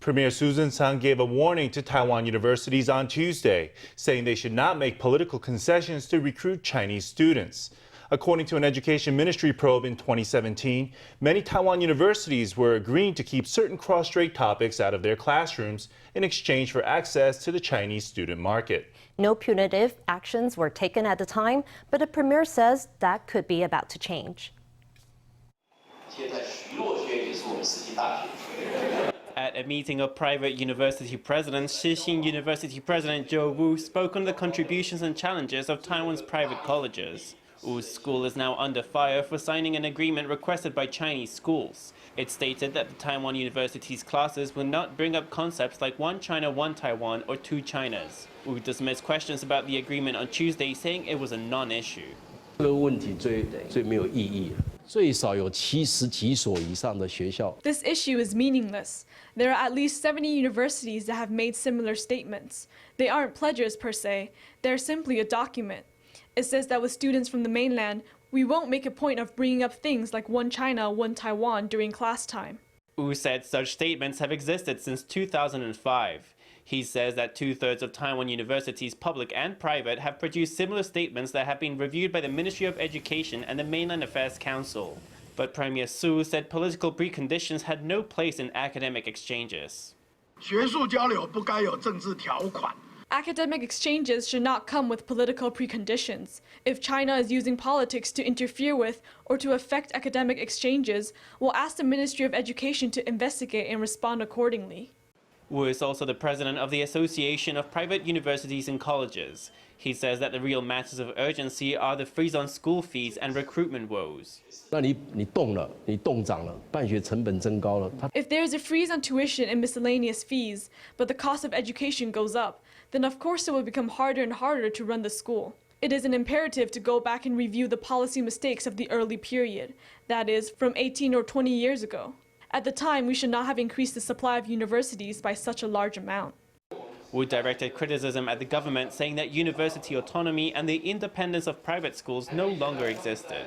Premier Su Tseng-chang gave a warning to Taiwan universities on Tuesday, saying they should not make political concessions to recruit Chinese students. According to an education ministry probe in 2017, many Taiwan universities were agreeing to keep certain cross-strait topics out of their classrooms in exchange for access to the Chinese student market. No punitive actions were taken at the time, but the premier says that could be about to change. At a meeting of private university presidents, Hsih University President Joe Wu spoke on the contributions and challenges of Taiwan's private colleges. Wu's school is now under fire for signing an agreement requested by Chinese schools. It stated that the Taiwan University's classes will not bring up concepts like one China, one Taiwan, or two Chinas. Wu dismissed questions about the agreement on Tuesday, saying it was a non-issue. This issue is meaningless. There are at least 70 universities that have made similar statements. They aren't pledges per se, they're simply a document. It says that with students from the mainland, we won't make a point of bringing up things like one China, one Taiwan during class time. Wu said such statements have existed since 2005. He says that two-thirds of Taiwan universities, public and private, have produced similar statements that have been reviewed by the Ministry of Education and the Mainland Affairs Council. But Premier Su said political preconditions had no place in academic exchanges. Academic exchanges should not come with political preconditions. If China is using politics to interfere with or to affect academic exchanges, we'll ask the Ministry of Education to investigate and respond accordingly. Wu is also the president of the Association of Private Universities and Colleges. He says that the real matters of urgency are the freeze on school fees and recruitment woes. If there is a freeze on tuition and miscellaneous fees, but the cost of education goes up, then of course it will become harder and harder to run the school. It is an imperative to go back and review the policy mistakes of the early period, that is, from 18 or 20 years ago. At the time, we should not have increased the supply of universities by such a large amount. Wu directed criticism at the government, saying that university autonomy and the independence of private schools no longer existed.